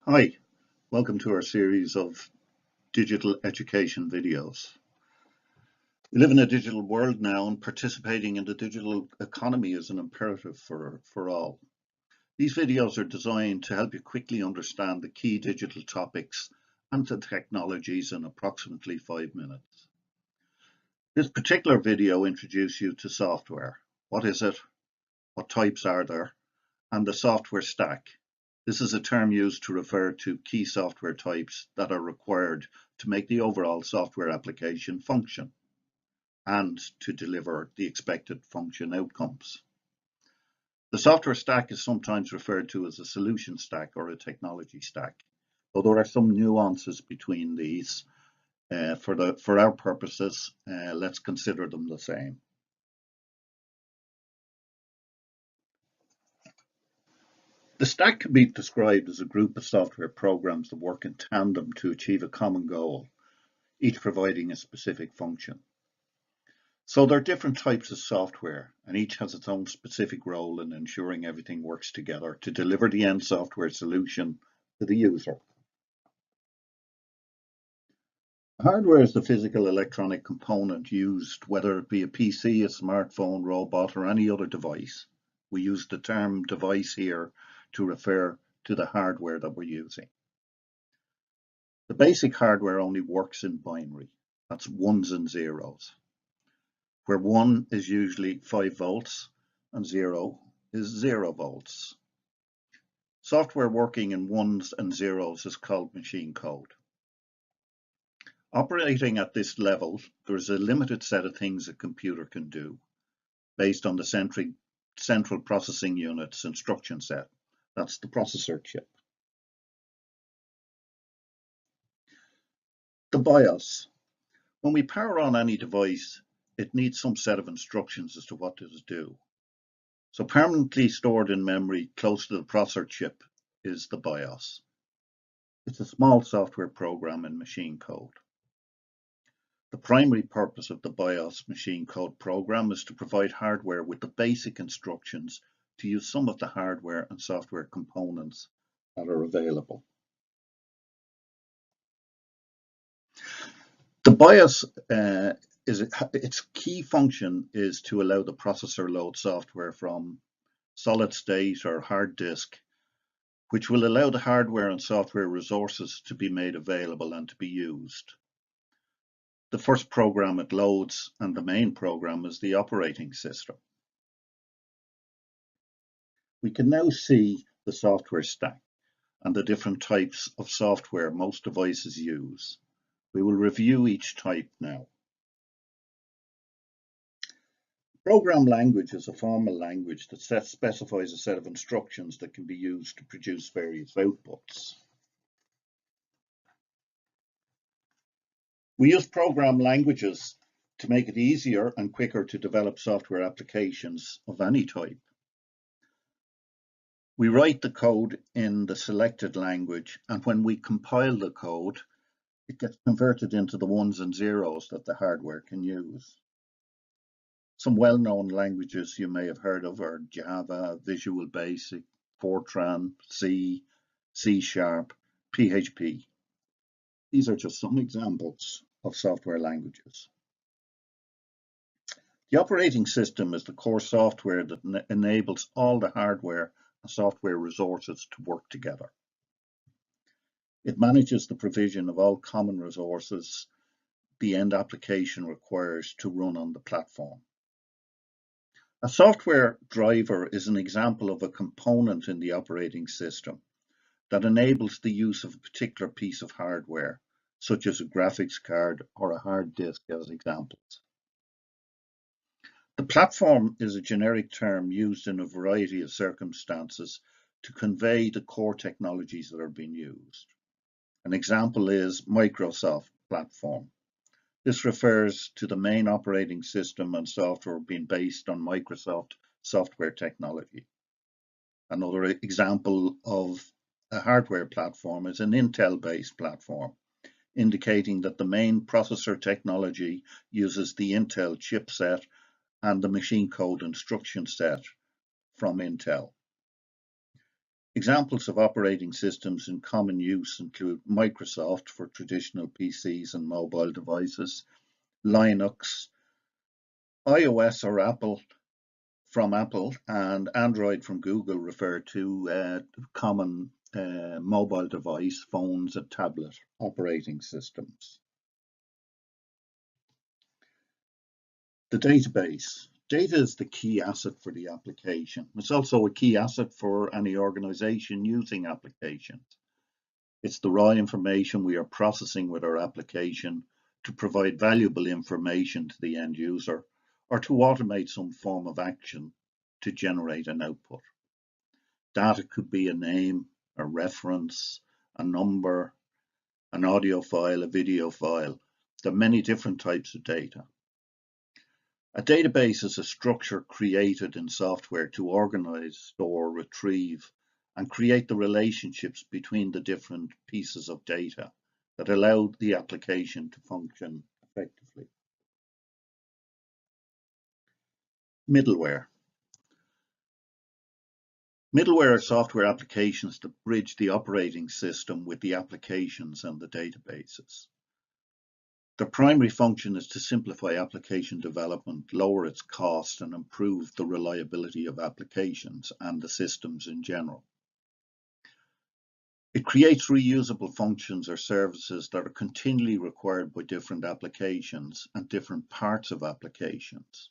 Hi, welcome to our series of digital education videos. We live in a digital world now, and participating in the digital economy is an imperative for all. These videos are designed to help you quickly understand the key digital topics and the technologies in approximately 5 minutes. This particular video introduces you to software. What is it? What types are there? And the software stack. This is a term used to refer to key software types that are required to make the overall software application function and to deliver the expected function outcomes. The software stack is sometimes referred to as a solution stack or a technology stack, though there are some nuances between these. For our purposes, let's consider them the same. The stack can be described as a group of software programs that work in tandem to achieve a common goal, each providing a specific function. So there are different types of software, and each has its own specific role in ensuring everything works together to deliver the end software solution to the user. Hardware is the physical electronic component used, whether it be a PC, a smartphone, robot, or any other device. We use the term device here to refer to the hardware that we're using. The basic hardware only works in binary. That's ones and zeros, where 1 is usually 5 volts and 0 is 0 volts. Software working in ones and zeros is called machine code. Operating at this level, there's a limited set of things a computer can do based on the central processing unit's instruction set. That's the processor chip. The BIOS. When we power on any device, it needs some set of instructions as to what to do. So permanently stored in memory close to the processor chip is the BIOS. It's a small software program in machine code. The primary purpose of the BIOS machine code program is to provide hardware with the basic instructions to use some of the hardware and software components that are available. The BIOS its key function is to allow the processor load software from solid state or hard disk, which will allow the hardware and software resources to be made available and to be used. The first program it loads, and the main program, is the operating system. We can now see the software stack and the different types of software most devices use. We will review each type now. Program language is a formal language that specifies a set of instructions that can be used to produce various outputs. We use program languages to make it easier and quicker to develop software applications of any type. We write the code in the selected language, and when we compile the code, it gets converted into the ones and zeros that the hardware can use. Some well-known languages you may have heard of are Java, Visual Basic, Fortran, C, C#, PHP. These are just some examples of software languages. The operating system is the core software that enables all the hardware and software resources to work together. It manages the provision of all common resources the end application requires to run on the platform. A software driver is an example of a component in the operating system that enables the use of a particular piece of hardware, such as a graphics card or a hard disk as examples. The platform is a generic term used in a variety of circumstances to convey the core technologies that are being used. An example is Microsoft platform. This refers to the main operating system and software being based on Microsoft software technology. Another example of a hardware platform is an Intel-based platform, indicating that the main processor technology uses the Intel chipset and the machine code instruction set from Intel. Examples of operating systems in common use include Microsoft for traditional PCs and mobile devices, Linux, iOS or Apple from Apple, and Android from Google refer to common mobile device, phones and tablet operating systems. The database. Data is the key asset for the application. It's also a key asset for any organization using applications. It's the raw information we are processing with our application to provide valuable information to the end user or to automate some form of action to generate an output. Data could be a name, a reference, a number, an audio file, a video file. There are many different types of data. A database is a structure created in software to organize, store, retrieve, and create the relationships between the different pieces of data that allow the application to function effectively. Middleware. Middleware are software applications that bridge the operating system with the applications and the databases. The primary function is to simplify application development, lower its cost, and improve the reliability of applications and the systems in general. It creates reusable functions or services that are continually required by different applications and different parts of applications.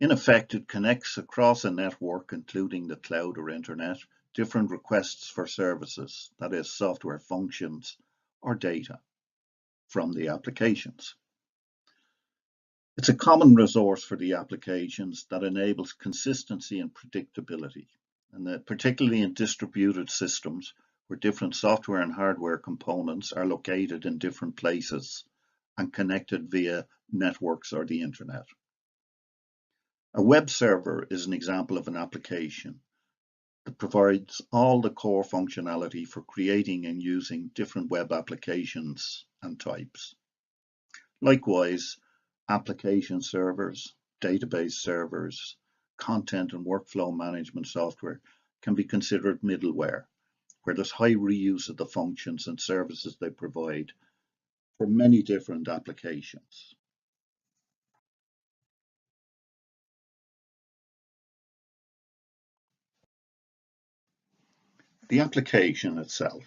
In effect, it connects across a network, including the cloud or internet, different requests for services, that is, software functions or data from the applications. It's a common resource for the applications that enables consistency and predictability, and that particularly in distributed systems where different software and hardware components are located in different places and connected via networks or the internet. A web server is an example of an application that provides all the core functionality for creating and using different web applications and types. Likewise, application servers, database servers, content and workflow management software can be considered middleware, where there's high reuse of the functions and services they provide for many different applications. The application itself.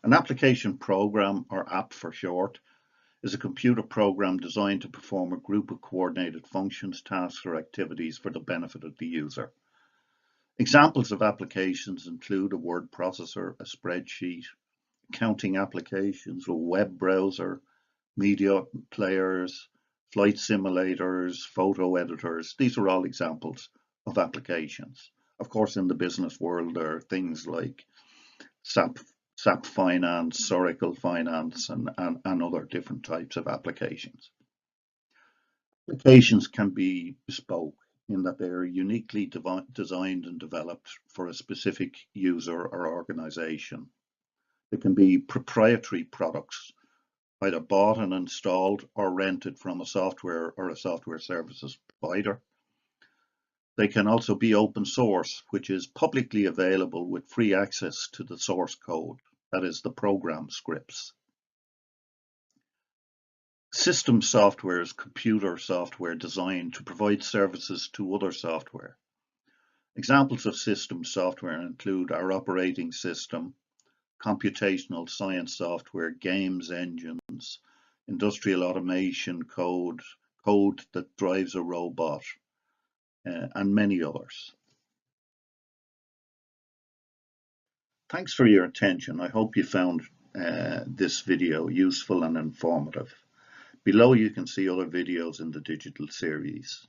An application program, or app for short, is a computer program designed to perform a group of coordinated functions, tasks, or activities for the benefit of the user. Examples of applications include a word processor, a spreadsheet, accounting applications, a web browser, media players, flight simulators, photo editors. These are all examples of applications. Of course, in the business world, there are things like SAP Finance, Oracle Finance, and other different types of applications. Applications can be bespoke in that they are uniquely designed and developed for a specific user or organization. They can be proprietary products, either bought and installed or rented from a software or a software services provider. They can also be open source, which is publicly available with free access to the source code, that is, the program scripts. System software is computer software designed to provide services to other software. Examples of system software include our operating system, computational science software, games engines, industrial automation code that drives a robot, and many others. Thanks for your attention. I hope you found this video useful and informative. Below you can see other videos in the digital series.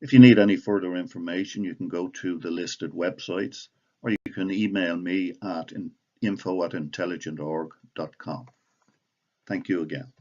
If you need any further information, you can go to the listed websites, or you can email me at info@intelligentorg.com. Thank you again.